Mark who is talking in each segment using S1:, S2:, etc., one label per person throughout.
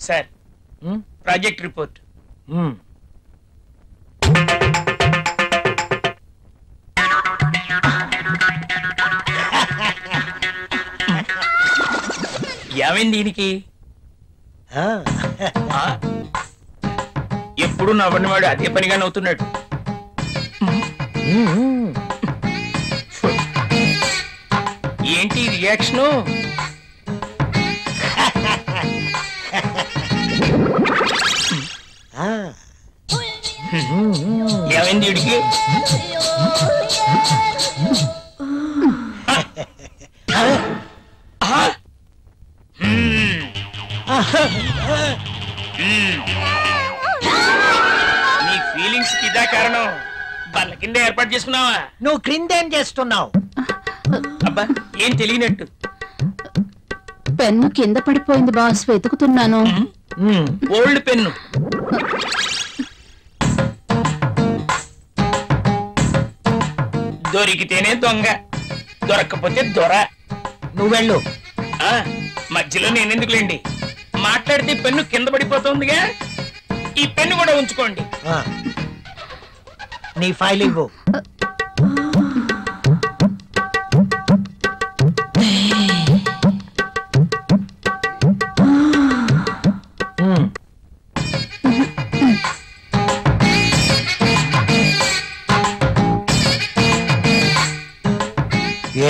S1: Sir project report. ఏమైంది దీనికి? ఎప్పుడు నవ్వనివాడు అదే పనిగా నవ్వుతున్నాడు. ఏంటి రియాక్షను? ఏమైంది వీడికి? నీ ఫీలింగ్స్ కి ఇదా కారణం? బల్ల కింద ఏర్పాటు చేసుకున్నావా?
S2: నువ్వు క్రిందేం చేస్తున్నావు?
S1: అబ్బా ఏం తెలియనట్టు.
S3: పెన్ను కింద పడిపోయింది బాస్, వెతుకుతున్నాను.
S1: Old pen. దొరికితేనే దొంగ, దొరక్కపోతే దొర.
S2: నువ్వెళ్ళు.
S1: మధ్యలో నేనెందుకులేండి, మాట్లాడితే పెన్ను కింద పడిపోతుందిగా. ఈ పెన్ను కూడా ఉంచుకోండి.
S2: నీ ఫైల్ ఇవ్వు.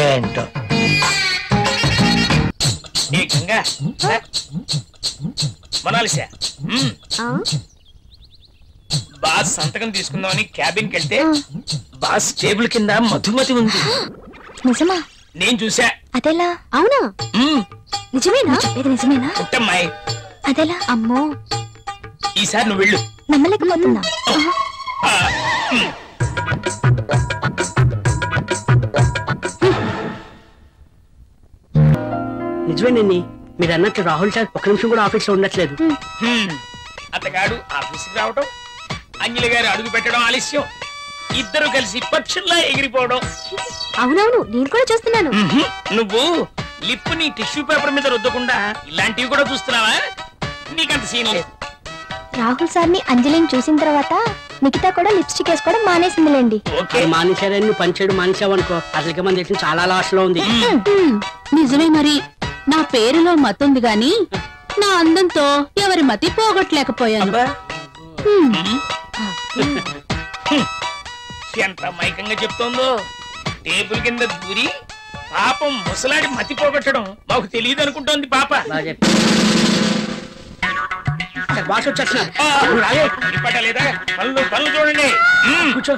S2: ఏంటో
S1: మనాలిసా బాస్ సంతకం తీసుకుందామని క్యాబిన్కి వెళ్తే బాస్ టేబుల్ కింద మధుమతి ఉంది.
S3: నిజమా?
S1: నేను చూసా.
S3: అదెలా? అవునా? నిజమేనా? ఇది నిజమేనా?
S1: పుట్టమ్మాయి.
S3: అదెలా? అమ్మో,
S1: ఈసారి నువ్వు వెళ్ళు.
S3: నమ్మలేకపోతున్నా.
S4: నిజమేనండి, మీరు అన్నట్టు రాహుల్ సార్ ఒక్క నిమిషం కూడా ఆఫీస్ లో ఉండట్లేదు.
S1: అతగాడు ఆఫీస్కి రావడం, అంజలి గారు అడుగు పెట్టడం ఆలస్యం, ఇద్దరు కలిసి పక్షుల్లా ఎగిరిపోవడం.
S3: అవునవును, నేను కూడా చూస్తున్నాను.
S1: నువ్వు లిప్ ని టిష్యూ పేపర్ మీద రుద్దకుండా ఇలాంటివి కూడా చూస్తున్నావా? నీకంత సీన్ లేదు.
S3: రాహుల్ సార్ ని అంజలిని చూసిన తర్వాత నిఖిత కూడా లిప్స్టిక్ వేసుకోవడం మానేసిందిలేండి.
S4: మానేశారని నువ్వు పనిచేయడం మానేసావనుకో, అసలుకి మన దేశం చాలా లాస్ లో ఉంది.
S3: నిజమే, మరి నా పేరులో మతుంది గాని నా అందంతో ఎవరి మతి పోగొట్టలేకపోయాను.
S1: ఎంత మైకంగా చెప్తోందో. టేబుల్ కింద దూరి పాపం ముసలాడి మతి పోగొట్టడం మాకు తెలియదు అనుకుంటోంది పాప.
S4: బాస్ వచ్చేస్తున్నా.
S1: లేదా పనులు పనులు చూడండి.
S4: కూర్చో.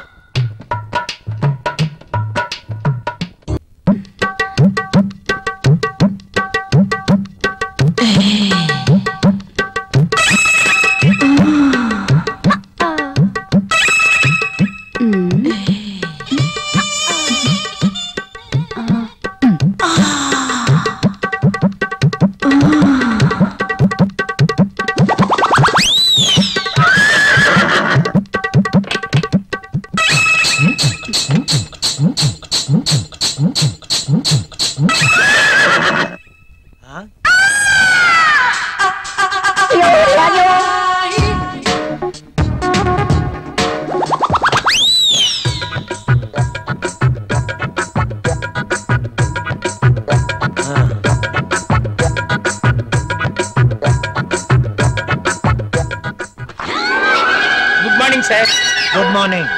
S1: Good morning sir.
S2: Good morning.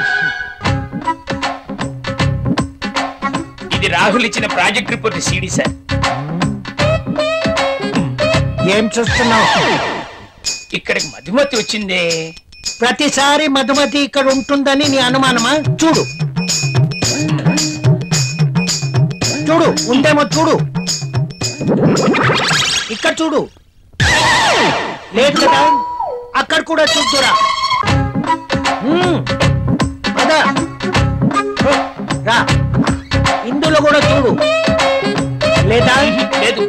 S1: ఇది రాహుల్ ఇచ్చిన ప్రాజెక్ట్ రిపోర్ట్ సీడీ సార్.
S2: ఏం చూస్తున్నావు?
S1: ఇక్కడికి మధుమతి వచ్చిందే.
S2: ప్రతిసారి మధుమతి ఇక్కడ ఉంటుందని నీ అనుమానమా? చూడు చూడు, ఉందేమో చూడు. ఇక్కడ చూడు, లేదు కదా? అక్కడ కూడా చూద్దురా. రా, ఇందులో కూడా చూడు. లేదా?
S1: లేదు.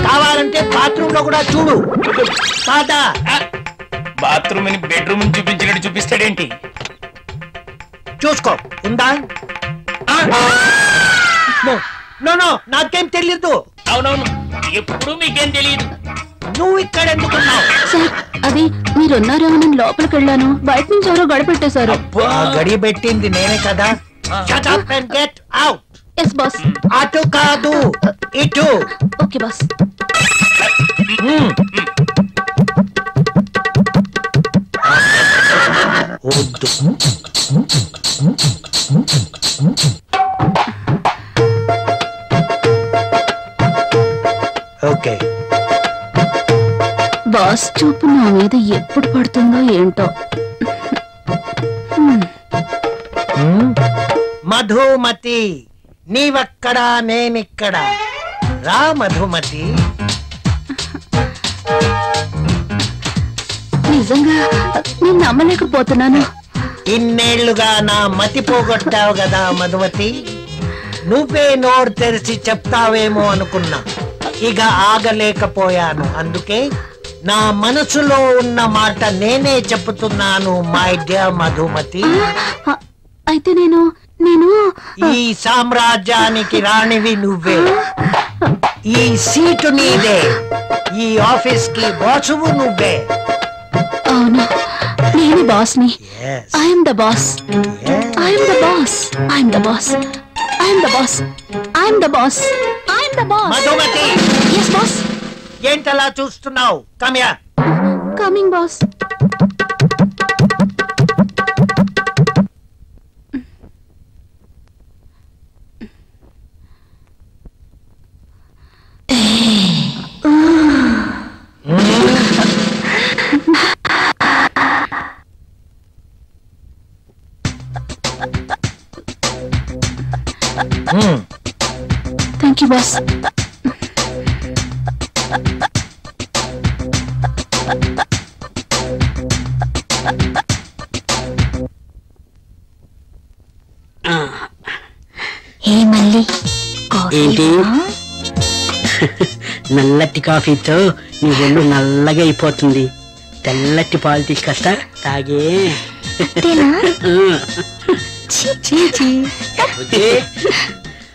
S2: కావాలంటే బాత్రూమ్ లో కూడా చూడు. కాదా?
S1: బాత్రూమ్ ని బెడ్రూమ్ చూపించినట్టు చూపిస్తాడేంటి?
S2: చూసుకో, ఉందా? నో నో, నాకేం తెలీదు.
S1: అవునవును, ఎప్పుడు మీకేం తెలియదు.
S2: నువ్వు ఇక్కడ ఎందుకున్నావు?
S3: సార్ అది మీరున్నారేమోనని లోపలికి వెళ్ళాను, బయట నుంచి ఎవరో గడపెట్టేశారు.
S2: గడి పెట్టింది నేనే కదా. Shut up and get out.
S3: Yes boss.
S2: అటు కాదు, ఇటు.
S3: Okay boss.
S2: ఓకే.
S3: బాస్ చూపు నా మీద ఎప్పుడు పడుతుందో ఏంటో.
S2: మధుమతి, నీవక్కడా నేనిక్కడ. రా మధుమతి.
S3: నిజంగా నేను నమ్మలేకపోతున్నాను.
S2: ఇన్నేళ్లుగా నా మతి పోగొట్టావు కదా మధుమతి. నువ్వే నోరు తెరిచి చెప్తావేమో అనుకున్నా, ఇక ఆగలేకపోయాను. అందుకే నా మనసులో ఉన్న మాట నేనే చెప్తున్నాను మై డియర్ మధుమతి.
S3: అయితే నేను
S2: ఈ సామ్రాజ్యానికి రాణివి నువ్వే. ఈ సీటు నీదే. ఈ ఆఫీస్ కి బాసువు నువ్వే.
S3: అవును, నేను బాస్ని.
S2: Yes.
S3: I'm the boss. I'm the boss. I'm the boss. I'm the boss. I'm the boss. I'm the boss.
S2: Madhumati,
S3: yes boss.
S2: ఏంటలా చూస్తున్నావు? Come here.
S3: Coming boss. Thank you boss.
S5: ఏ మళ్ళీ
S4: ఏంటి నల్లటి కాఫీతో నీ ఒళ్ళు నల్లగా అయిపోతుంది. తెల్లటి పాలు తీసుకొస్తా, తాగే.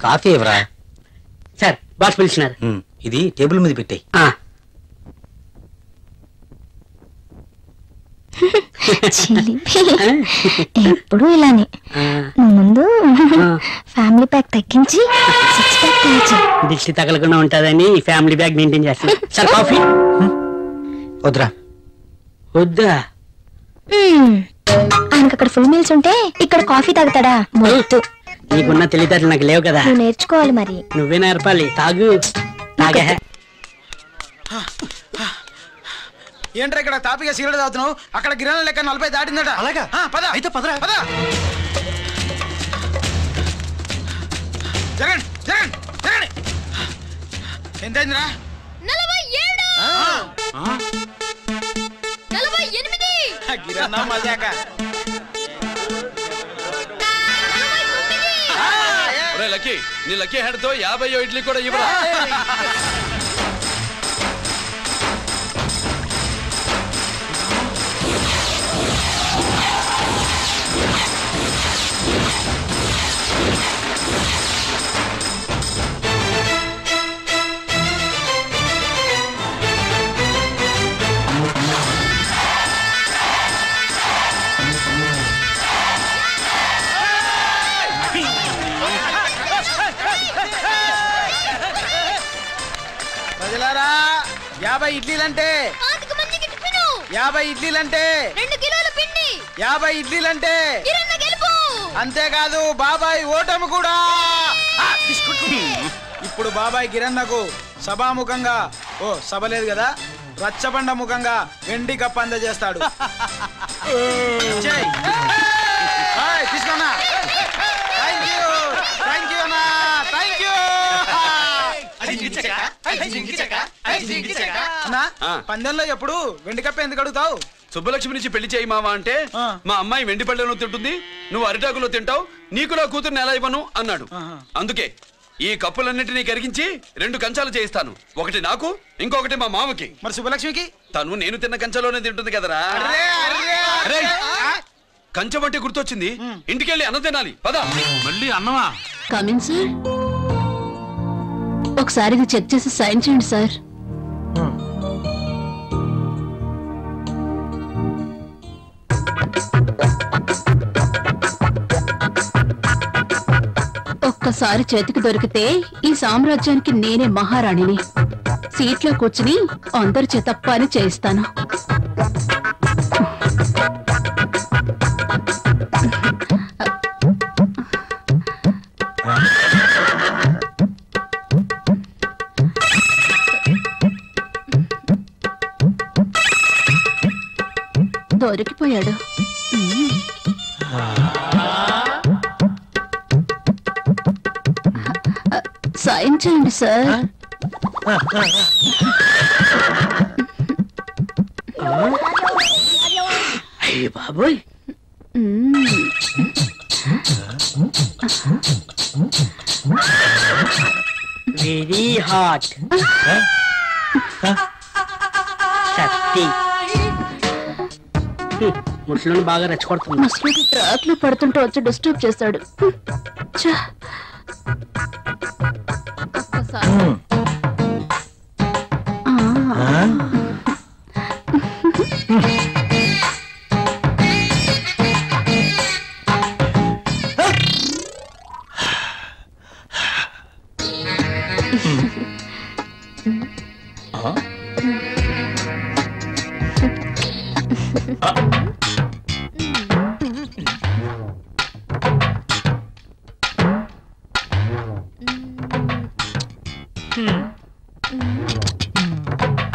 S6: కాఫీ ఎవరా?
S4: Sir boss పిలిచినారు.
S6: ఇది టేబుల్ మీద పెట్టాయి.
S5: ఎప్పుడు ఇలానే. ముందు ఫ్యామిలీ ప్యాక్ తగ్గించి 6 ప్యాక్ తగ్గించి
S4: దిష్టి తగలకుండా ఉంటుందని ఫ్యామిలీ బ్యాగ్ మెయింటైన్ చేస్తాను. సార్ కాఫీ
S6: వద్దురా.
S4: వద్దా?
S5: ఆయనకు అక్కడ ఫుల్ మీల్స్ ఉంటే ఇక్కడ కాఫీ తాగుతాడా? మొద్దు.
S4: నీకున్న తెలివితేటలు నాకు లేవు కదా.
S5: నువ్వు నేర్చుకోవాలి మరి.
S4: నువ్వే నేర్పాలి. తాగు. తాగే.
S7: ఏంట్రా ఇక్కడ తాపిగా సిగరెట్ తాగుతున్నావు? అక్కడ గిరాల లెక్క 40 దాటిందట. అలాగా? పద. అయితే పదరా. పద. జరగండి, జరగండి, జరగండి. ఎంతైందిరా?
S3: 47. 48.
S7: గిరన్నా మజాక.
S8: లక్కీ, నీ లక్కీ హెడ్ తో 50 ఇడ్లీ కూడా ఇవ్వరా?
S7: ప్రజలారా, 50 ఇడ్లీలంటే 50 ఇడ్లీలంటే
S3: 2 కిలోల పిండి.
S7: 50 ఇడ్లీలంటే
S3: గెలుపు.
S7: అంతేకాదు బాబాయ్ ఓటమి కూడా. ఇప్పుడు బాబాయ్ గిరన్నకు సభాముఖంగా, ఓ సభ లేదు కదా, రచ్చబండ ముఖంగా వెండి కప్ప అందజేస్తాడు. తీసుకున్నా. థ్యాంక్ యూ, థ్యాంక్ యూ అన్నా, థ్యాంక్ యూ. పందెంలో ఎప్పుడు వెండి కప్ప ఎందుకు అడుగుతావు?
S8: సుబ్బలక్ష్మి నుంచి పెళ్లి చేయి మావా అంటే మా అమ్మాయి వెండి పళ్ళెలో తింటుంది, నువ్వు అరిటాకులో తింటావు, నీకు నా కూతుర్ని ఎలా ఇవ్వను అన్నాడు. అందుకే ఈ కప్పులన్నిటినీ కరిగించి 2 కంచాలు చేయిస్తాను. ఒకటి నాకు, ఇంకొకటి మా మామకి.
S7: మరి సుబ్బలక్ష్మికి?
S8: తను నేను తిన్న కంచలోనే తింటుంది కదరా. కంచం అంటే గుర్తొచ్చింది, ఇంటికెళ్ళి అన్నం తినాలి. పద.
S6: మళ్ళీ అన్నమా?
S3: Coming sir. ఒకసారి ఇది చెక్ చేసి సైన్ చేయండి సార్. ఒక్కసారి చేతికి దొరికితే ఈ సామ్రాజ్యానికి నేనే మహారాణిని. సీట్లో కూర్చుని అందరి చేత పని చేయిస్తాను. దొరికిపోయాడు. సైన్ చేయండి సార్.
S4: అయ్యో బాబోయ్, వెరీ హాట్. సత్తి ముసలిని బాగా రెచ్చగొడుతుంది.
S3: ముసలి ట్రాక్ లో పడుతుంటే వచ్చి డిస్టర్బ్ చేస్తాడు. ఛ! ఒక్కసారి.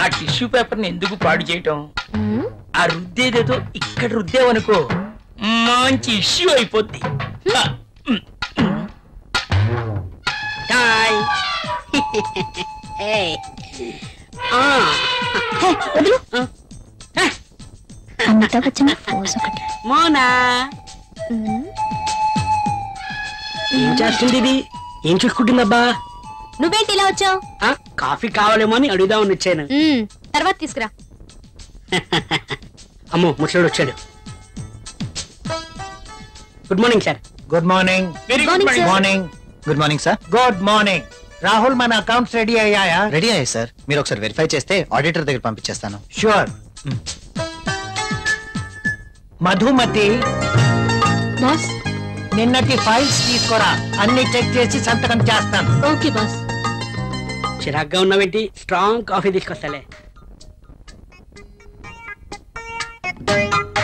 S1: ఆ టిష్యూ పేపర్ ని ఎందుకు పాడు చేయటం? ఆ రుద్దేదేదో ఇక్కడ రుద్దేవనుకో మంచి ఇష్యూ అయిపోద్ది.
S5: అమితాబ్ బచ్చన్ పోజ్ ఒకటి.
S4: మోనా ఏం చేస్తుంది ఇది? ఏం చూసుకుంటుందబ్బా?
S5: నువ్వేంటి ఇలా వచ్చావు?
S4: కాఫీ కావాలేమో అని అడుగుదామని వచ్చాను.
S5: తర్వాత తీసుకురా.
S4: అమ్మో ముసలాడు వచ్చాడు. Good morning sir.
S2: Good morning.
S1: Very
S5: Morning,
S1: good
S5: sir.
S6: Morning. Good morning sir.
S2: Good morning. Rahul, మన అకౌంట్స్ రెడీ అయ్యాయా?
S6: రెడీ అయ్యాయి సార్. మీరు ఒకసారి వెరిఫై చేస్తే ఆడిటర్ దగ్గర పంపించేస్తాను.
S2: షూర్. మధుమతి,
S3: బాస్.
S2: నిన్నటి ఫైల్స్ తీసుకురా. అన్ని చెక్ చేసి సంతకం చేస్తాను.
S3: Okay boss.
S4: చిరాగ్గా ఉన్నావేంటి? Strong coffee తీసుకొస్తాలే.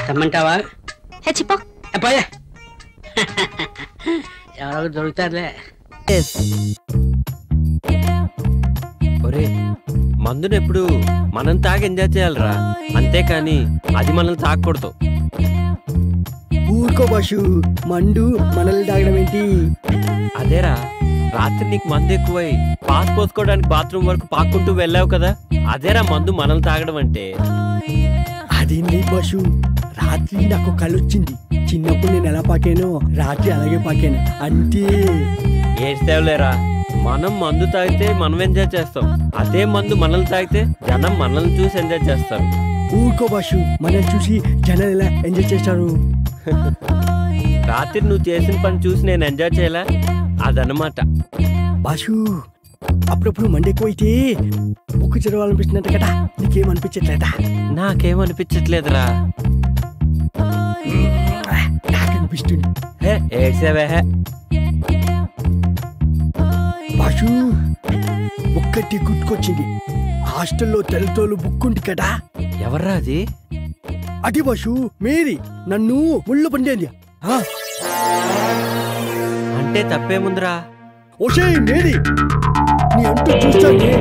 S4: తెమ్మంటావా?
S5: చెప్పా.
S4: అబ్బాయే ఎవరో దొరుకుతారులే.
S9: ఒరే, మందునెప్పుడు మనం తాగి ఎంజాయ్ చేయాలరా, అంతేకాని అది మనల్ని తాగకూడదు.
S10: ఊరుకో బాషు, మండు మనల్ని తాగడం ఏంటి?
S9: అదేరా, రాత్రి నీకు మందు ఎక్కువై పాస్ పోసుకోవడానికి బాత్రూమ్ వరకు పాక్కుంటూ వెళ్ళావు కదా, అదేరా మందు మనల్ని తాగడం అంటే.
S10: అదేంటి బాషు, రాత్రి నాకు కళ్ళు వచ్చింది. చిన్నప్పుడు నేను ఎలా పాకానో రాత్రి అలాగే పాకాను అంతే.
S9: ఏడ్చేవులేరా, మనం మందు తాగితే మనం ఎంజాయ్ చేస్తాం, అదే మందు మనల్ని తాగితే జనం మనల్ని చూసి ఎంజాయ్ చేస్తారు.
S10: ఊరుకో బాషు, మనల్ని చూసి జనాలు ఎలా ఎంజాయ్ చేస్తారు?
S9: రాత్రి నువ్వు చేసిన పని చూసి నేను ఎంజాయ్ చేయలే, అదనమాట.
S10: బాషు, అప్పుడప్పుడు మండి ఎక్కువైతే బుక్కు చదవాలనిపిస్తున్నట్టు కదా, నీకేమనిపించట్లేదా?
S9: నాకేమనిపించట్లేదురా.
S10: నాకనిపిస్తుంది.
S9: ఏడ్సేవే.
S10: బాషు, ఒక్కటి గుర్తుకొచ్చింది. హాస్టల్లో తెల్లతోలు బుక్ ఉంది కదా.
S9: ఎవర్రా అది?
S10: అది బాషు, మేరీ నన్ను ముళ్ళు పండేది.
S9: అంటే తప్పేముందిరా?
S10: ఓషే మేరీ, నీ అంటూ చూస్తానే.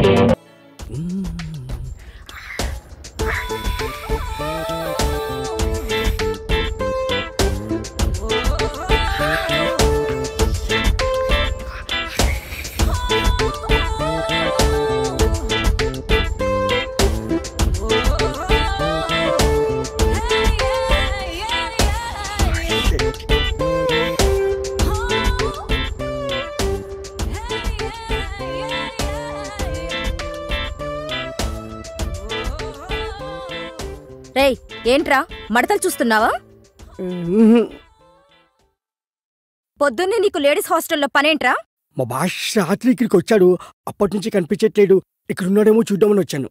S5: రేయ్, ఏంట్రా మడతలు చూస్తున్నావా? పొద్దున్నే నీకు లేడీస్ హాస్టల్లో పనేంట్రా?
S10: మా భాష రాత్రి ఇక్కడికి వచ్చాడు, అప్పటి నుంచి కనిపించట్లేడు. ఇక్కడ ఉన్నాడేమో చూద్దామని వచ్చాను.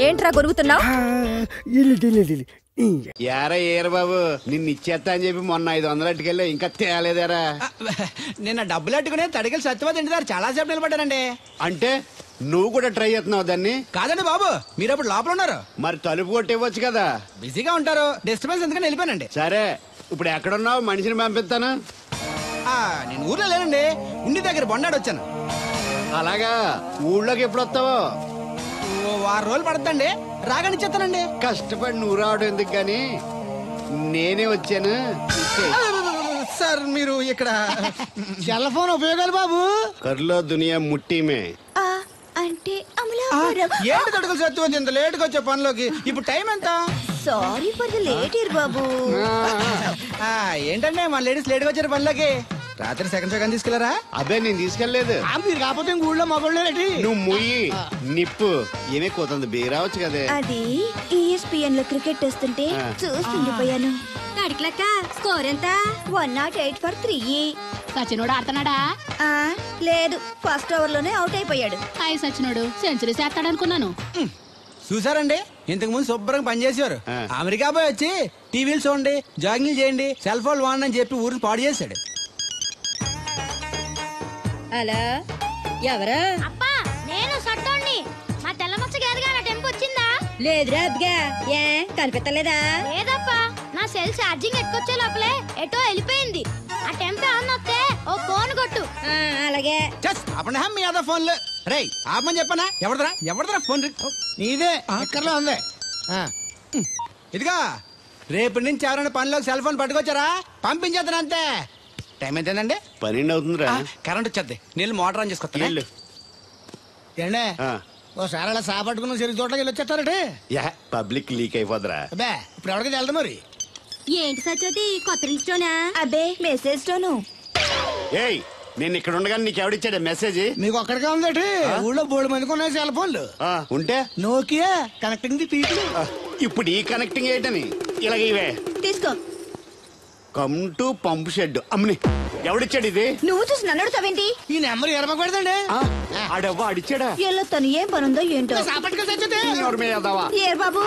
S5: ఏంట్రా గొరుగుతున్నావు?
S11: యారా ఏరు బాబు, నిన్ను ఇచ్చేస్తా అని చెప్పి మొన్న 500 అట్టుకెళ్ళి ఇంకా తేలేదారా?
S12: నిన్న డబ్బులు అట్టుకునే తడికెళ్ళి సత్యవతి ఇంటి దగ్గర చాలా సేపు నిలబడ్డానండి.
S11: అంటే నువ్వు కూడా ట్రై చేస్తున్నావు దాన్ని?
S12: కాదండి బాబు, మీరు అప్పుడు లోపల ఉన్నారు.
S11: మరి తలుపు కొట్టివ్వచ్చు కదా.
S12: బిజీగా ఉంటారు, డిస్టర్బెన్స్ ఎందుకని వెళ్ళిపోయానండి.
S11: సరే, ఇప్పుడు ఎక్కడున్నావు? మనిషిని పంపిస్తాను.
S12: నేను ఊర్లో లేనండి, ఇంటి దగ్గర బొండాడు వచ్చాను.
S11: అలాగా, ఊళ్ళోకి ఎప్పుడు వస్తావో?
S12: 6 రోజులు పడుతుందండి, రాగానే చెప్తానండి.
S11: కష్టపడి నువ్వు రావడం ఎందుకు గాని నేనే వచ్చాను.
S12: సార్ మీరు ఇక్కడ సెల్ ఫోన్ ఉపయోగాలు బాబు?
S11: కర్లో దునియా ముట్టిమే
S5: అంటే
S12: ఏంటి తడుకులు సత్యవతి ఇంత లేట్ గా వచ్చే పనిలోకి? ఇప్పుడు టైం ఎంత?
S5: Sorry for the late year బాబు.
S12: ఏంటంటే మన లేడీస్ లేట్ గా వచ్చారు పనిలోకి. రాత్రి సెకండ్ సెకండ్ తీసుకెళ్లారా?
S11: అదే నేను తీసుకెళ్లేదు.
S12: మీరు కాకపోతే ఊళ్ళో మగోళ్ళేటి.
S11: నువ్వు ముయ్యి నిప్పు ఏమే కోతుంది బీరావచ్చు కదే.
S5: అది ESPN లో క్రికెట్ వస్తుంటే చూస్తుండిపోయాను.
S3: కడిక్లక్క స్కోర్ ఎంత?
S5: 108 for 3.
S3: సచినోడు ఆడుతున్నాడా?
S5: లేదు, ఫస్ట్ ఓవర్ లోనే అవుట్ అయిపోయాడు.
S3: సచినోడు సెంచరీ చేస్తాడనుకున్నాను.
S12: చూసారండి, ఇంతకు ముందు శుభ్రంగా పనిచేసేవారు. అమెరికా పోయి వచ్చి టీవీలు చూడండి, జాగింగ్ చేయండి, సెల్ ఫోన్ వాడండి అని చెప్పి ఊరిని పాడు చేశాడు.
S5: అలా ఎవరా?
S3: అప్పా నేను సట్టోండి. మా తెల్లమచ్చ గారిగా నా టెంపు వచ్చిందా?
S5: లేదురా అబ్బగా, ఏ కనిపెట్టలేదా?
S3: లేదప్పా, నా సెల్ ఛార్జింగ్ ఎక్కొచ్చే లోపలే ఎటో వెళ్ళిపోయింది. ఆ టెంపు ఏమన్నా వస్తే ఓ ఫోన్ కొట్టు.
S5: అలాగే.
S12: అప్పుడు మీ అదా ఫోన్లు రే ఆపమని చెప్పనా? ఎవడదరా ఫోన్? నీదే ఎక్కర్లో ఉంది. ఇదిగా రేపటి నుంచి ఎవరైనా పనిలోకి సెల్ ఫోన్ పట్టుకొచ్చారా పంపించేద్దాను అంతే. టైం ఎంతేనండి?
S11: 12 అవుతుందిరా.
S12: కరెంట్ వచ్చేద్ది, నీళ్ళు మోటార్ ఆన్ చేసుకొస్తా. ఏండే ఓసారి అలా సాపట్టుకున్న చెరుకు తోటలోకి వెళ్ళి వచ్చేస్తారటే.
S11: Public leak అయిపోద్రా.
S12: అబ్బే ఇప్పుడు ఎవరికి వెళ్దాం మరి?
S3: ఏంటి సత్యవతి, కొత్త రిజిస్టోనా?
S5: అబ్బే మెసేజ్ తోను.
S11: ఏయ్, నేను ఇక్కడ ఉండగానే నీకు ఎవడిచ్చాడే మెసేజ్?
S12: మీకు ఒక్కడిగా ఉందటి? ఊళ్ళో 3 మందికి ఉన్నాయి సెల్ ఫోన్లు.
S11: ఉంటే
S12: నోకియా కనెక్టింగ్ ది పీపుల్.
S11: ఇప్పుడు ఈ కనెక్టింగ్ ఏంటని ఇలాగ ఇవే
S5: తీసుకో.
S11: Come to pump shed. అమ్మని ఎవడిచ్చాడు ఇది?
S5: నువ్వు చూసి నన్ను అడుగుతావేంటి?
S12: ఈ నెంబర్ ఎరమకు పెడతాండి.
S11: ఆడవ్వ అడిచాడా?
S5: ఎల్లో తను ఏం పనుందో ఏంటో.
S11: ఏ బాబు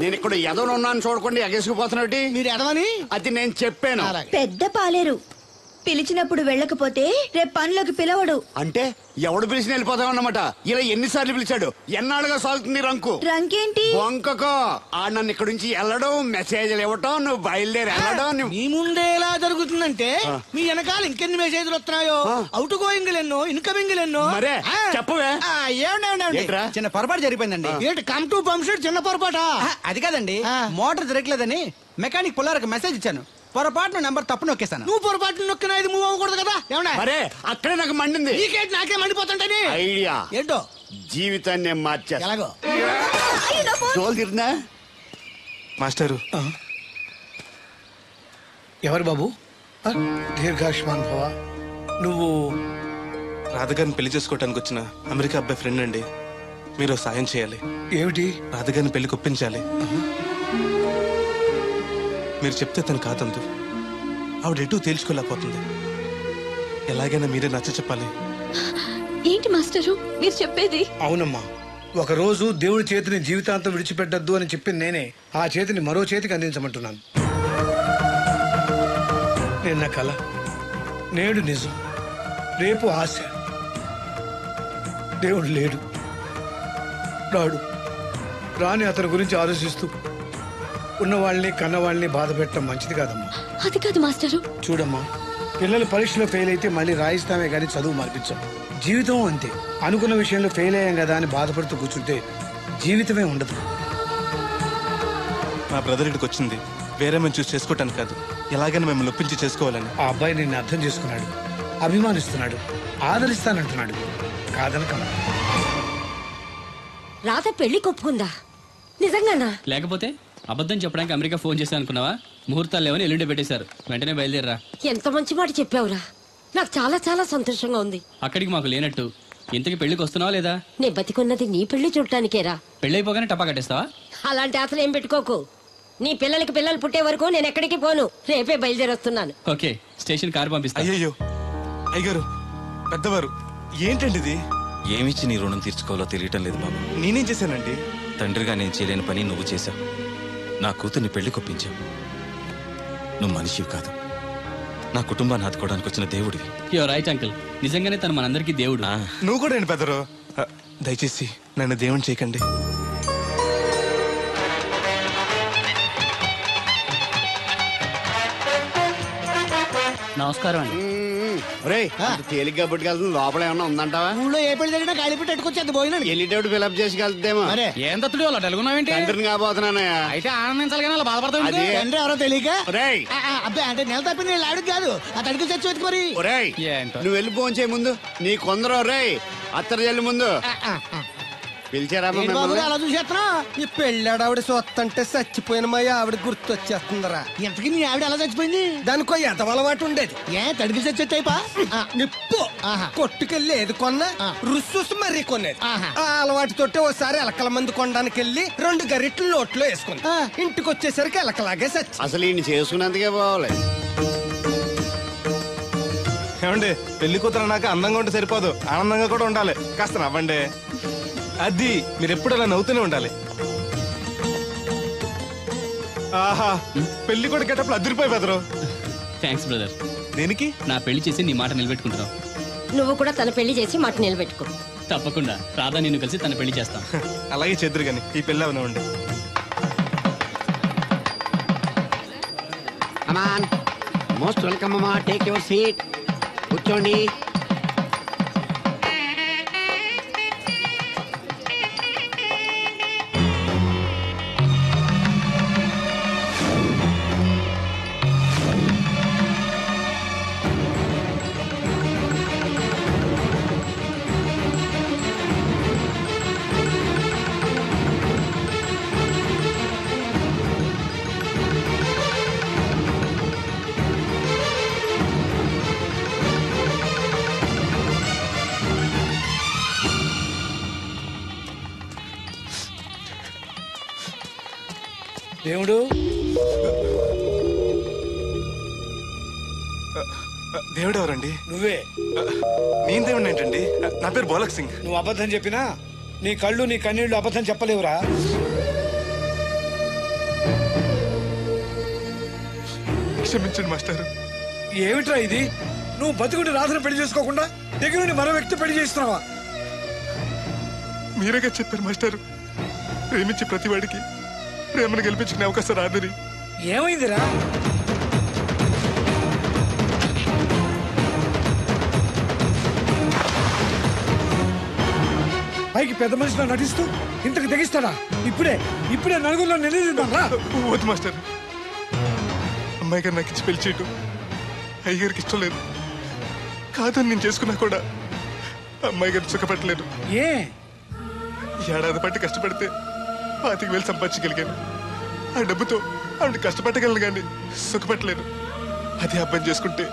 S11: నేను ఇక్కడ ఎదవను ఉన్నాను చూడకుండా ఎగేసుకుపోతున్నట్టు.
S12: మీరు ఎదవని
S11: అది నేను చెప్పాను.
S5: పెద్ద పాలేరు పిలిచినప్పుడు వెళ్ళకపోతే రేపు పనిలోకి పిలవడు.
S11: అంటే ఎవడు పిలిచిన వెళ్ళిపోతామన్నమాట. ఇలా ఎన్నిసార్లు పిలిచాడు? ఎన్నాళ్ళుగా సాగుతుంది రంకు.
S5: రంకేంటి?
S11: వంకకో ఆ నన్ను ఇక్కడ నుంచి వెళ్ళడం, మెసేజ్లు ఇవ్వటం, నువ్వు బయలుదేరి వెళ్ళడం.
S12: మీ ముందే ఎలా జరుగుతుందంటే మీ వెనకాల ఇంకెన్ని మెసేజ్లు వస్తున్నాయో. అవుట్ గోయింగ్ ఎన్నో, ఇన్కమింగ్ ఎన్నో.
S11: మరే చెప్పవే.
S12: చిన్న పొరపాటు జరిగిపోయిందండి. ఏంటి కమ్ టు పంప్ షెడ్ చిన్న పొరపాట? అది కాదండి, మోటార్ తిరగలేదని మెకానిక్ పుల్లారకు మెసేజ్ ఇచ్చాను. పొరపాటున నెంబర్ తప్పు నొక్కేసాను. నువ్వు పొరపాటు నొక్కినా ఇది మూవ్ అవ్వకూడదు కదా.
S11: మరే అక్కడే నాకు మండింది.
S12: నాకే మండిపోతుంటని
S11: ఐడియా
S12: ఏంటో
S11: జీవితాన్ని మార్చా.
S12: ఎలాగో
S11: తిరిగినా
S13: మాస్టరు. ఎవరు బాబు? దీర్ఘాయుష్మాన్ భవ. నువ్వు రాధగారిని పెళ్లి చేసుకోవటానికి వచ్చిన అమెరికా అబ్బాయి ఫ్రెండ్ అండి. మీరు సాయం చేయాలి. ఏమిటి? రాధగారిని పెళ్లి ఒప్పించాలి. మీరు చెప్తే తను కాదందు. ఆవిడ ఎటు తేల్చుకోలేకపోతుంది. ఎలాగైనా మీరే నచ్చ చెప్పాలి.
S3: ఏంటి మాస్టరు మీరు చెప్పేది?
S13: అవునమ్మా, ఒకరోజు దేవుడి చేతిని జీవితాంతం విడిచిపెట్టద్దు అని చెప్పింది నేనే. ఆ చేతిని మరో చేతికి అందించమంటున్నాను. నిన్న కల, నేడు నిజం, రేపు ఆశ. దేవుడు లేడు, రాడు. రాని అతని గురించి ఆలోచిస్తూ ఉన్నవాళ్ళని కన్నవాళ్ళని బాధ పెట్టడం మంచిది కాదమ్మా.
S3: అది కాదు మాస్టరు.
S13: చూడమ్మా, పిల్లలు పరీక్షలో ఫెయిల్ అయితే మళ్ళీ రాయిస్తామే కానీ చదువు మార్పించాం. జీవితం అంతే. అనుకున్న విషయంలో ఫెయిల్ అయ్యాం కదా అని బాధపడుతూ కూర్చుంటే జీవితమే ఉండదు.
S14: మా బ్రదర్ ఇక్కడికి వచ్చింది వేరే మేము చూసి చేసుకోవటానికి కాదు, ఎలాగైనా మేము ఒప్పించి చేసుకోవాలని.
S13: ఆ అబ్బాయి నిన్ను అర్థం చేసుకున్నాడు, అభిమానిస్తున్నాడు, ఆదరిస్తానంటున్నాడు. కాదనకమ్మా.
S15: రాధ పెళ్లి కొప్పుకుందా? నిజంగానా?
S16: లేకపోతే అబద్ధం చెప్పడానికి అమెరికా ఫోన్ చేశాను అనుకున్నావా? ముహూర్తాలు లేవని ఎల్లుండి పెట్టేశారు. వెంటనే బయలుదేరరా.
S15: ఎంత మంచి మాట చెప్పావురా. నాకు చాలా చాలా సంతోషంగా ఉంది.
S16: అక్కడికి మాకు లేనట్టు ఇంతకి పెళ్లికి వస్తున్నావా లేదా?
S15: నే బతికున్నది నీ పెళ్లి చూడటానికేరా.
S16: పెళ్లి అయిపోగానే టపా కట్టేస్తావా?
S15: అలాంటి ఆశలు ఏం పెట్టుకోకు. నీ పిల్లలకి పిల్లలు పుట్టే వరకు నేను ఎక్కడికి పోను. రేపే బయలుదేరి వస్తున్నాను.
S16: ఓకే, స్టేషన్ కారు పంపిస్తా.
S13: అయ్యో అయ్యగారు, పెద్దవారు, ఏంటండి ఇది?
S17: ఏమిచ్చి నీ రుణం తీర్చుకోవాలో తెలియటం లేదు బాబు.
S13: నేనేం చేశానండి?
S17: తండ్రిగా నేను చేయలేని పని నువ్వు చేశావు. నా కూతుర్ని పెళ్లి కొప్పించావు. నువ్వు మనిషివి కాదు, నా కుటుంబాన్ని ఆదుకోవడానికి వచ్చిన దేవుడివి.
S16: యువర్ రైట్ అంకుల్, నిజంగానే తను మనందరికీ దేవుడు.
S13: నువ్వు కూడా ఏంటి పెద్దరు? దయచేసి నన్ను దేవుని చేయకండి.
S16: నమస్కారం అండి.
S11: తేలిగ్గా పుట్టుకెళ్తుంది, లోపల ఏమన్నా ఉందంటావా?
S12: ఊళ్ళో ఏ పెళ్లి జరిగినా గాలి పెట్టి ఎట్టుకొచ్చేది పోయినాడు.
S11: వెళ్ళేటప్పుడు ఫిలప్ చేసి వెళ్తేమో.
S16: ఏం తత్తుడు అలా తెలుగున్నావేంటి?
S11: తండ్రిని కాబోతున్నానయ్యా.
S16: అయితే ఆనందించాలి కానీ అలా బాధపడతావు.
S12: తండ్రి ఎవరో తెలియక
S11: ఒరేయ్,
S12: అబ్బాయి అంటే నెల తప్పి నేను ఆవిడకి కాదు ఆ తడికి చచ్చి వెతుకు మరి.
S11: ఒరేయ్, నువ్వు వెళ్ళి ఫోన్ చేయ ముందు. నీ కొందరు రేయ్ అత్తరు చెల్లి ముందు పిలిచారా
S12: అలా చూసేస్తున్నా.
S2: ఈ పెళ్ళాడావిడ సొత్తంటే చచ్చిపోయిన మా ఆవిడ గుర్తొచ్చేస్తుందరా.
S12: ఎంతకి నీ ఆవిడ ఎలా చచ్చిపోయింది?
S2: దానికో ఎంత అలవాటు ఉండేది.
S12: ఏ తడికి చచ్చేటైపా
S2: నిప్పు కొట్టుకెళ్ళి ఏది కొన్నా రుస్సు మరీ కొనేది. ఆ అలవాటుతోటి ఓసారి ఎలకల మంది కొనడానికి వెళ్ళి 2 గరిట్లు నోట్లో వేసుకుంది. ఇంటికి వచ్చేసరికి ఎలకలాగే చచ్చి.
S11: అసలు ఈయన చేసుకున్నందుకే పోవాలి.
S13: ఏమండి, పెళ్లి కూతురు నాకు అందంగా ఉంటే సరిపోదు, ఆనందంగా కూడా ఉండాలి. కాస్త నవ్వండి. అది మీరు ఎప్పుడు అలా నవ్వుతూనే ఉండాలి. ఆహా, పెళ్లి కూడా గెటప్పుడు అదిరిపోయి బెదరు.
S16: Thanks brother.
S13: దేనికి?
S16: నా పెళ్లి చేసి నీ మాట నిలబెట్టుకుంటున్నావు.
S15: నువ్వు కూడా తన పెళ్లి చేసి మాట నిలబెట్టుకో.
S16: తప్పకుండా రాధా నిన్ను కలిసి తన పెళ్లి చేస్తాం.
S13: అలాగే చెద్దరు గాని ఈ పెళ్లి అవనివ్వండి.
S11: అమాన్ మోస్ట్ వెల్కమ్ అమ్మా, టేక్ యువర్ సీట్, కూర్చోండి.
S7: దేవుడు
S13: దేవుడు ఎవరండి?
S7: నువ్వే.
S13: నేను దేవుడు ఏంటండి? నా పేరు బోలక్ సింగ్.
S7: నువ్వు అబద్ధం చెప్పినా నీ కళ్ళు నీ కన్నీళ్లు అబద్ధం చెప్పలేవురా.
S13: క్షమించండి మాస్టర్.
S7: ఏమిట్రా ఇది? నువ్వు బతుకుంటే రాధను పెళ్లి చేసుకోకుండా దగ్గర నుండి మరో వ్యక్తి పెళ్లి చేస్తున్నావా?
S13: మీరేగా చెప్పారు మాస్టర్, ప్రేమించే ప్రతి వాడికి ప్రేమను గెలిపించుకునే అవకాశం రాదని.
S7: ఏమైందిరా? పైకి పెద్ద మనిషిలో నటిస్తూ ఇంతకు తెగిస్తాడా? ఇప్పుడే నలుగురిలో నిలదీద్దాం రా.
S13: వద్దు మాస్టర్, అమ్మాయి గారు నాకు ఇచ్చి పెళ్లి చేయటం అయ్యగారికి ఇష్టం లేదు. కాదని నేను చేసుకున్నా కూడా అమ్మాయి గారిని సుఖపెట్టలేదు.
S7: ఏ
S13: ఏడాది పట్టి కష్టపడితే 25,000 సంపాదించగలిగాను. ఆ డబ్బుతో ఆవిడ కష్టపట్టగలను కానీ సుఖపెట్టలేదు. అదే అబ్బాయి చేసుకుంటే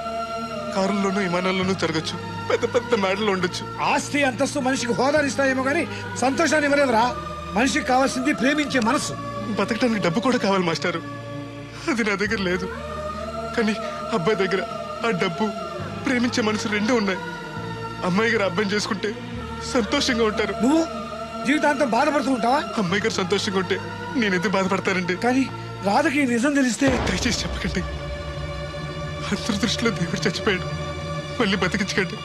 S13: కారుల్లోనూ విమానాల్లోనూ తిరగచ్చు, పెద్ద పెద్ద మేడలు ఉండొచ్చు.
S7: ఆస్తి అంతస్తు మనిషికి హోదానిస్తాయేమో కానీ సంతోషాన్ని ఇవ్వలేదురా. మనిషికి కావాల్సింది ప్రేమించే మనసు.
S13: బతకడానికి డబ్బు కూడా కావాలి మాస్టారు, అది నా దగ్గర లేదు. కానీ అబ్బాయి దగ్గర ఆ డబ్బు, ప్రేమించే మనసు రెండూ ఉన్నాయి. అమ్మాయి గారు అబ్బాయిని చేసుకుంటే సంతోషంగా ఉంటారు.
S7: నువ్వు జీవితాంతం బాధపడుతూ ఉంటావా?
S13: అమ్మాయి గారు సంతోషంగా ఉంటే నేనెందుకు బాధపడతానండి?
S7: కానీ రాధకి నిజం తెలిస్తే.
S13: దయచేసి చెప్పకండి. అందరి దృష్టిలో దేవుడు చచ్చిపోయాడు, మళ్ళీ బతికించకండి.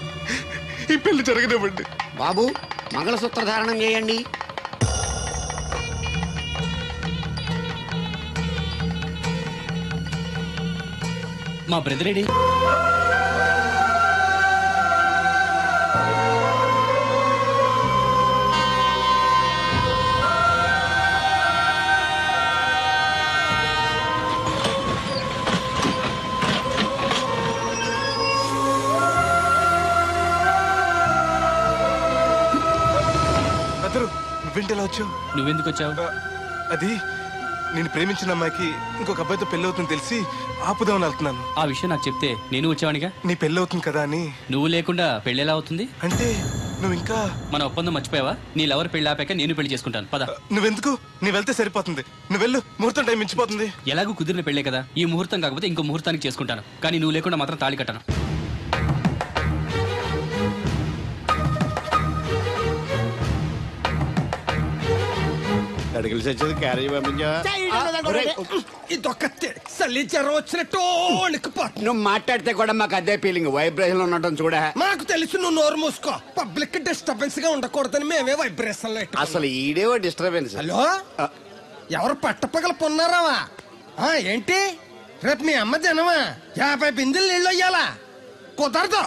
S13: ఈ పెళ్లి జరగనివ్వండి.
S11: బాబు, మంగళసూత్ర ధారణం చేయండి.
S16: మా బ్రదర్ ఏడి?
S13: నువ్వేంటి వచ్చావు?
S16: నువ్వెందుకు వచ్చావు?
S13: అది నేను ప్రేమించిన అమ్మాయికి ఇంకొక అబ్బాయితో పెళ్లి అవుతుంది తెలిసి ఆపుదామని వెళ్తున్నాను.
S16: ఆ విషయం నాకు చెప్తే నేను వచ్చావనిగా.
S13: నీ పెళ్లి అవుతుంది కదా అని.
S16: నువ్వు లేకుండా పెళ్లి ఎలా అవుతుంది?
S13: అంటే నువ్వు ఇంకా
S16: మన ఒప్పందం మర్చిపోయావా? నీ లవర్ పెళ్లి ఆపాక నేను పెళ్లి చేసుకుంటాను. పద.
S13: నువ్వెందుకు? నువ్వు వెళ్తే సరిపోతుంది. నువ్వు వెళ్ళు, ముహూర్తం టైం మించిపోతుంది.
S16: ఎలాగూ కుదిరిన పెళ్లే కదా, ఈ ముహూర్తం కాకపోతే ఇంకో ముహూర్తానికి చేసుకుంటాను. కానీ నువ్వు లేకుండా మాత్రం తాళి కట్టను.
S11: అడిగిలి చచ్చేది క్యారేజ్ పంపించా. నువ్వు మాట్లాడితే కూడా మాకు అదే ఫీలింగ్, వైబ్రేషన్ ఉండటం చూడ.
S2: మాకు తెలుసు, నువ్వు నోరు మూసుకో. పబ్లిక్ డిస్టర్బెన్స్ గా ఉండకూడదని మేమే వైబ్రేషన్ లో.
S11: అసలు ఈడేవో డిస్టర్బెన్స్.
S2: హలో, ఎవరు పట్టపగల పొన్నారావా? ఏంటి రేపు మీ అమ్మ జనమా 50 బిందెలు నీళ్ళు అయ్యాలా? కుదరదు.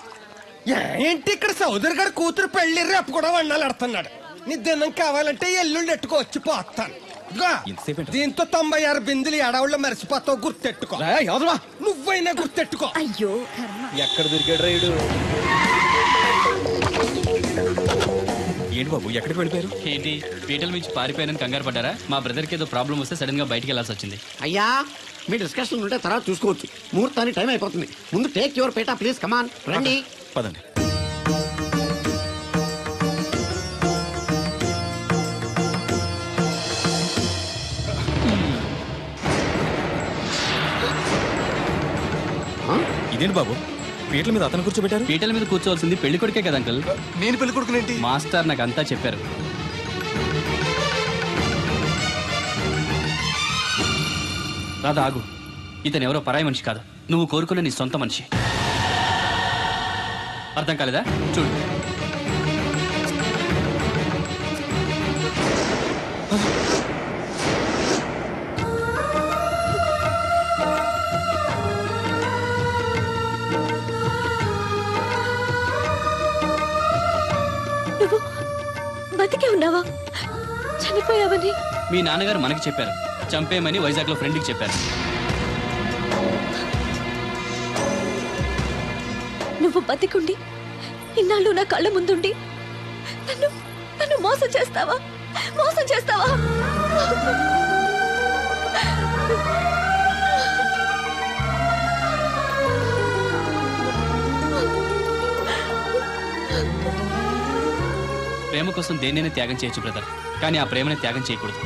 S2: ఏంటి ఇక్కడ సౌదరి గారు కూతురు పెళ్లి రేపు కూడా వండాలి అడుతున్నాడు. నీ దినం కావాలంటే ఎల్లుండి ఎట్టుకో, వచ్చి పోతాను. దీంతో 96 బిందెలు ఎడవుల్లో మరిచిపోతావు, గుర్తెట్టుకో. నువ్వైనా గుర్తెట్టుకో.
S5: అయ్యో
S17: ఎక్కడ దొరికాడు రైడు? ఏంటి బాబు, ఎక్కడికి వెళ్ళిపోయారు?
S16: ఏంటి పీటల నుంచి పారిపోయానని కంగారు పడ్డారా? మా బ్రదర్కి ఏదో ప్రాబ్లం వస్తే సడన్ గా బయటికి వెళ్లాల్సి వచ్చింది.
S18: అయ్యా, మీ డిస్కషన్ ఉంటే తర్వాత చూసుకోవచ్చు. ముహూర్తానికి టైం అయిపోతుంది. ముందు టేక్ యువర్ పేటా ప్లీజ్. కమాన్ రండి.
S17: పదండి. ఇదేంటి బాబు, పీటల మీద అతను కూర్చోబెట్టారు?
S16: పీటల మీద కూర్చోవలసింది పెళ్లి కొడుకే కదా అంకుల్.
S13: నేను పెళ్లి కొడుకునేంటి?
S16: మాస్టర్ నాకు అంతా చెప్పారు. రాధా ఆగు, ఇతను ఎవరో పరాయి మనిషి కాదు, నువ్వు కోరుకున్న నీ సొంత మనిషి. అర్థం కాలేదా? చూడు.
S3: నువ్వు బతికే ఉన్నావా? చనిపోయావని
S16: మీ నాన్నగారు మనకి చెప్పారు. చంపేయమని వైజాగ్ లో ఫ్రెండ్కి చెప్పారు.
S3: నువ్వు బతికుండి ఇన్నాళ్ళు నా కళ్ళ ముందుండి నన్ను మోసం చేస్తావా? మోసం చేస్తావా?
S16: ప్రేమ కోసం దేన్నైనా త్యాగం చేయొచ్చు బ్రదర్, కానీ ఆ ప్రేమని త్యాగం చేయకూడదు.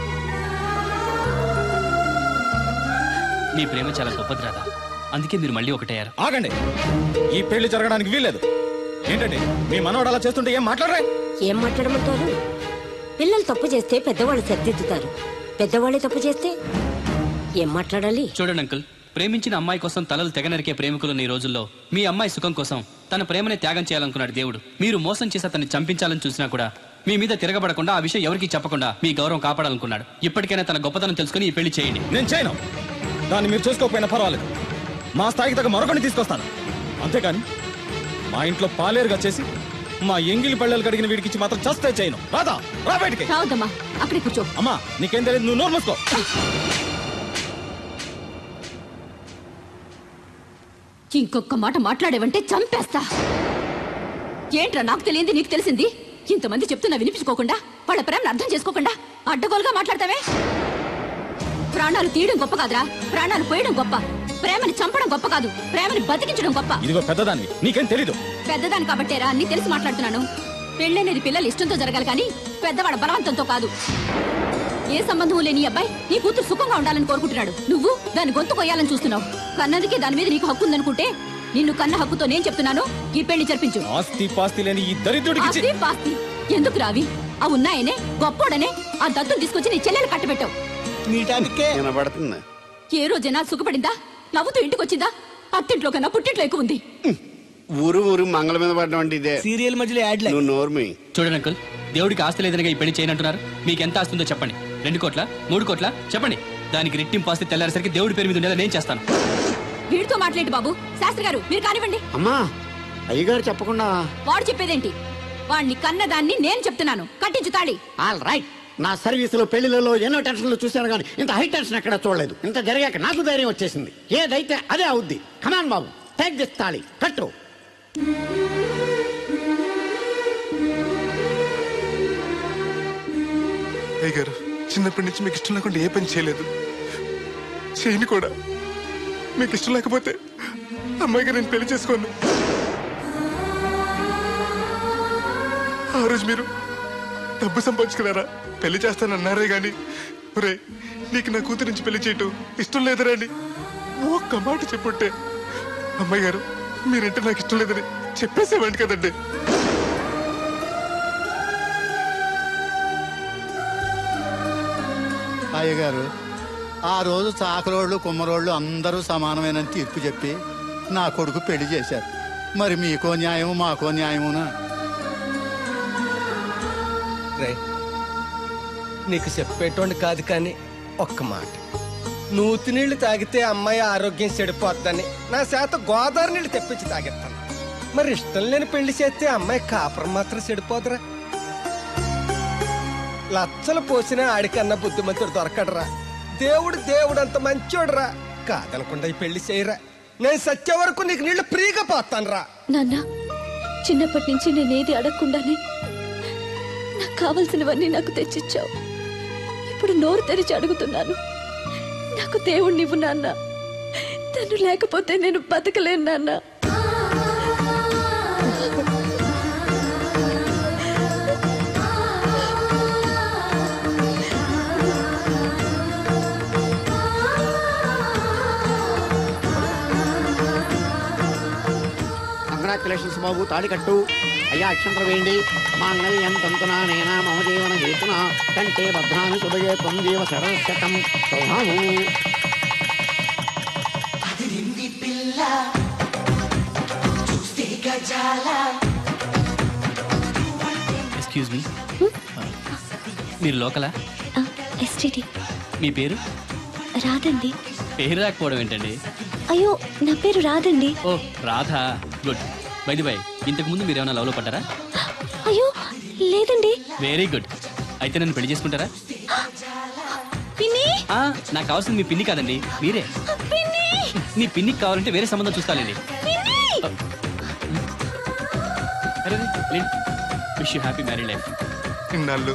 S16: మీ ప్రేమ చాలా గొప్పది రాదా, అందుకే మీరు మళ్ళీ ఒకటయ్యారు.
S17: ఆగండి, ఈ పెళ్లి జరగడానికి వీల్లేదు. ఏంటండి మీ మనవాడు అలా చేస్తుంటే ఏం మాట్లాడరా?
S15: ఏం మాట్లాడమంటారు? పిల్లలు తప్పు చేస్తే పెద్దవాళ్ళు సరిదిద్దుతారు, పెద్దవాళ్ళే తప్పు చేస్తే ఏం మాట్లాడాలి?
S16: చూడండి అంకుల్, ప్రేమించిన అమ్మాయి కోసం తలలు తెగనరికే ప్రేమికులున్న ఈ రోజుల్లో మీ అమ్మాయి సుఖం కోసం తన ప్రేమని త్యాగం చేయాలనుకున్నాడు దేవుడు. మీరు మోసం చేసి అతన్ని చంపించాలని చూసినా కూడా మీ మీద తిరగబడకుండా, ఆ విషయం ఎవరికి చెప్పకుండా మీ గౌరవం కాపాడాలనుకున్నాడు. ఇప్పటికైనా తన గొప్పతనం తెలుసుకుని ఈ పెళ్లి చేయండి.
S17: నేను చేయను. దాన్ని మీరు చూసుకోకపోయినా పర్వాలేదు, మా స్థాయికి తగ్గ మరొకరిని తీసుకొస్తాను. అంతేకాని మా ఇంట్లో పాలేరుగా చేసి మా ఎంగిలి పళ్ళలు కడిగిన వీడికి మాత్రం చస్తే చేయను. రాదా, రా బయటికి.
S3: రావద్దమ్మా, అక్కడే కూర్చో.
S17: అమ్మా నీకేం తెలియదు, నువ్వు నోరు మూసుకో.
S3: ఇంకొక మాట మాట్లాడేవంటే చంపేస్తా. ఏంట్రా నాకు తెలియంది నీకు తెలిసింది? ఇంతమంది చెప్తున్నా వినిపించుకోకుండా, వాళ్ళ ప్రేమను అర్థం చేసుకోకుండా అడ్డగోలుగా మాట్లాడతావే. ప్రాణాలు తీయడం గొప్ప కాదురా, ప్రాణాలు పోయడం గొప్ప. ప్రేమని చంపడం గొప్ప కాదు, ప్రేమని బతికించడం గొప్ప.
S17: ఇదిగో పెద్దదాన్ని, నీకేం తెలీదు.
S3: పెద్దదాని కాబట్టేరా అన్ని తెలిసి మాట్లాడుతున్నాను. పెళ్ళనేది పిల్లలు ఇష్టంతో జరగాలి కానీ పెద్దవాడ బలవంతంతో కాదు. ఏ సంబంధం లేని అబ్బాయి నీ కూతురు సుఖంగా ఉండాలని కోరుకుంటున్నాడు. నువ్వు దాని గొంతు కొయ్యాలని చూస్తున్నావు. కన్నదికి దాని మీద నీకు హక్కు ఉందనుకుంటే నిన్ను కన్న హక్కుతో నేను చెప్తున్నాను, ఈ పెళ్లి జరిపించు.
S17: ఆస్తి పాస్తి లేని ఈ దరిద్రుడికి
S3: ఆస్తి పాస్తి ఎందుకు రావి? ఆ ఉన్నాయనే గొప్పోడనే ఆ దత్తుని తీసుకొచ్చి నీ చెల్లెలు కట్టబెట్టావు.
S11: వినబడుతుంది.
S3: ఏ రోజైనా సుఖపడిందా? నవ్వుతూ ఇంటికి వచ్చిందా? అత్తింట్లో కన్నా పుట్టింట్లో ఎక్కువ ఉంది.
S11: ఊరు ఊరు మంగళ మీద పడడం అంటే ఇదే.
S12: సీరియల్ మధ్యలో యాడ్
S11: నువ్వు నోర్మి.
S16: చూడండి అంకుల్, దేవుడికి ఆస్తి లేదనగా ఈ పెళ్లి చేయనంటున్నారు. మీకు ఎంత ఆస్తి ఉందో చెప్పండి. 2 కోట్ల 3 కోట్ల చెప్పండి. దానికి రెట్టింపు ఆస్తి తెల్లారేసరికి దేవుడి పేరు మీద ఉండేలా నేను చేస్తాను.
S3: వీడితో మాట్లాడి బాబు. శాస్త్రి గారు మీరు కానివ్వండి.
S18: అమ్మా, అయ్యగారు చెప్పకుండా
S3: వాడు చెప్పేదేంటి? వాడిని కన్నదాన్ని నేను చెప్తున్నాను, కట్టించు తాళి.
S18: All right. నా సర్వీసులో పెళ్లిలలో ఎన్నో టెన్షన్లు చూశాను కానీ ఇంత హై టెన్షన్ ఎక్కడ చూడలేదు. ఇంత జరిగాక నాకు ధైర్యం వచ్చేసింది. ఏదైతే అదే అవుద్ది. కమాన్ బాబు, టేక్ దిస్ తాళి, కట్టు.
S13: అయ్యగారు, చిన్నప్పటి నుంచి మీకు ఇష్టం లేకుండా ఏ పని చేయలేదు, చేయని కూడా. మీకు ఇష్టం లేకపోతే అమ్మాయి గారు నేను పెళ్లి చేసుకోను.
S14: ఆ రోజు మీరు డబ్బు సంపాదించుకున్నారా, పెళ్లి చేస్తానన్నారే గాని ఒరే నీకు నా కూతురు నుంచి పెళ్లి చేయటం ఇష్టం లేదరా అని ఒక్క మాట చెప్పుంటే అమ్మాయి గారు మీరంటే నాకు ఇష్టం లేదని చెప్పేసేవాడి కదండి.
S18: అయ్యగారు ఆ రోజు చాకరోళ్ళు కుమ్మరోళ్ళు అందరూ సమానమైన తీర్పు చెప్పి నా కొడుకు పెళ్లి చేశారు. మరి మీకో న్యాయము మాకో న్యాయమునా?
S2: రే నీకు చెప్పేటోండి కాదు కానీ ఒక్క మాట, నూతి నీళ్లు తాగితే అమ్మాయి ఆరోగ్యం చెడిపోద్దని నా చేత గోదావరి నీళ్లు తెప్పించి తాగేస్తాను. మరి ఇష్టం లేని పెళ్లి చేస్తే అమ్మాయి కాపురం మాత్రం చెడిపోదురా? లచ్చలు పోసినా ఆడికన్నా బుద్ధిమంతుడు దొరకడరా. దేవుడు అంత మంచోడురా. కాదనకుండా ఈ పెళ్లి చేయరా. నేను సత్య వరకు నీకు నీళ్లు ఫ్రీగా పోతాను రా.
S3: నాన్న, చిన్నప్పటి నుంచి నేనేది అడగకుండానే నాకు కావలసినవన్నీ నాకు తెచ్చిచ్చావు. ఇప్పుడు నోరు తెరిచి అడుగుతున్నాను, నాకు దేవుడు నువ్వు నాన్న. తను లేకపోతే నేను బతకలేను నాన్న.
S18: కంగ్రాచులేషన్స్ బాబు, తాళి కట్టు. అయ్యా అక్షంతరం వేయండి. మాంగళ్యం తంతునా నేనా మమ జీవన హేతునా కంటే భద్రాన్ని సుభగే త్వం జీవ శరశతం సౌభాము.
S16: ఎక్స్క్యూజ్ మీ, మీరు లోకలా?
S3: ఎస్టీటీ.
S16: మీ పేరు?
S3: రాదండి.
S16: పేరు రాకపోవడం ఏంటండి?
S3: అయ్యో, నా పేరు రాదండి.
S16: ఓ Radha, good. By the by, ఇంతకు ముందు మీరు ఏమైనా లవ్లో పడ్డారా?
S3: అయ్యో లేదండి.
S16: Very good. అయితే నన్ను పెళ్లి చేసుకుంటారా?
S3: పిన్ని,
S16: నాకు కావాల్సింది మీ పిన్ని కాదండి, మీరే. నీ పిన్నికి కావాలంటే వేరే సంబంధం చూస్తానండి. Wish you happy married life.
S14: ఇన్నాళ్ళు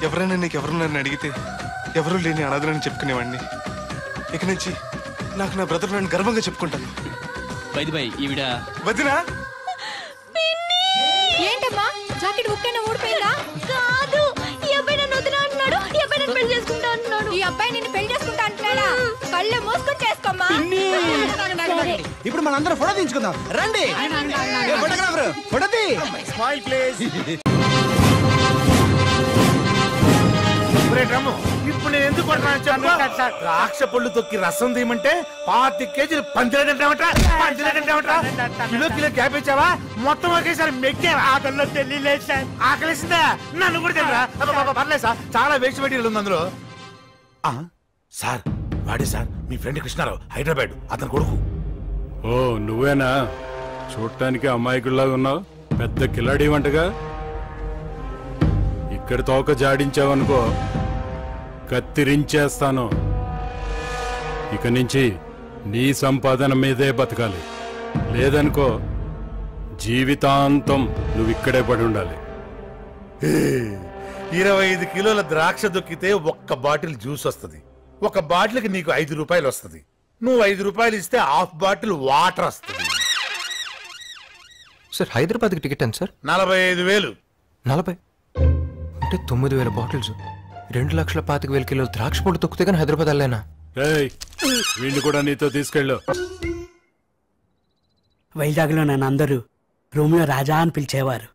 S14: ఎవరైనా నీకు ఎవరున్నారని అడిగితే ఎవరూ లేని అనాథలని చెప్పుకునేవాడిని. ఇక నుంచి నాకు నా బ్రదర్ నన్ను గర్వంగా చెప్పుకుంటాను.
S16: బై ది బై, ఈవిడ
S14: వదినా.
S5: ఏంటమ్మా జాకెట్ ఉక్కైనా ఊడిపోయిందా? కాదు, ఈ అబ్బాయి నన్ను వదినా అంటున్నాడు. ఈ అబ్బాయి నన్ను పెళ్లి చేసుకుంటా అంటున్నాడు. ఈ అబ్బాయి నిన్ను పెళ్లి చేసుకుంటా అంటున్నాడా? కళ్ళు మూసుకొని చేసుకోమ్మా.
S12: ఇప్పుడు మనందరం ఫోటో తీయించుకుందాం రండి. ఫోటోగ్రాఫర్ ఫోటో తీ.
S2: Smile please.
S19: ఇప్పుడు నేను ఎందుకు ద్రాక్ష పళ్ళు తొక్కి రసం తీయమంటే 25 కేజీలు పంచలేదంటావట కిలో క్యాబేజావా మొత్తం ఒకేసారి మెక్కావా? ఆకలిలో తెలియలేదు సార్. ఆకలిసిందా? నన్ను కూడా తెలియరా? పర్లేదు సార్, చాలా వేస్ట్ మెటీరియల్ ఉంది అందులో. సార్ వాడే సార్, మీ ఫ్రెండ్ కృష్ణారావు, హైదరాబాద్, అతను కొడుకు.
S20: ఓ నువ్వేనా? చూడటానికి అమ్మాయికుల్లాగా ఉన్నావు, పెద్ద కిలాడి వంటగా. ఇక్కడ తోక జాడించావనుకో కత్తిరించేస్తాను. ఇక నుంచి నీ సంపాదన మీదే బతకాలి, లేదనుకో జీవితాంతం నువ్వు ఇక్కడే పడి ఉండాలి.
S19: 25 కిలోల ద్రాక్ష దొక్కితే ఒక్క బాటిల్ జ్యూస్ వస్తుంది. ఒక బాటిల్కి నీకు 5 రూపాయలు వస్తుంది. నువ్వు 5 రూపాయలు ఇస్తే హాఫ్ బాటిల్ వాటర్ వస్తుంది.
S21: సార్ హైదరాబాద్కి టికెట్ ఎంత సార్?
S19: 45,000.
S21: 40 అంటే 9,000 బాటిల్స్, 2,25,000 కిలోలు ద్రాక్ష పొడి తొక్కితే కానీ హైదరాబాద్ వెళ్ళలేనా?
S20: వీళ్ళు కూడా నీతో తీసుకెళ్ళు.
S10: వైజాగ్లో నన్ను అందరూ రూమ్లో రాజా అని పిలిచేవారు.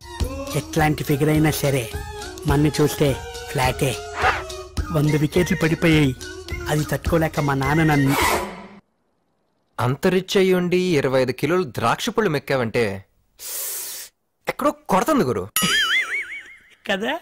S10: ఎట్లాంటి ఫిగర్ అయినా సరే మన్ని చూస్తే ఫ్లాటే. 100 వికెట్లు పడిపోయాయి. అది తట్టుకోలేక మా నాన్న నన్ను.
S21: అంత రిచ్ అయ్యి ఉండి 25 కిలోలు ద్రాక్ష పళ్ళు మెక్కావంటే ఎక్కడో కొడుతుంది గురు
S10: కదా.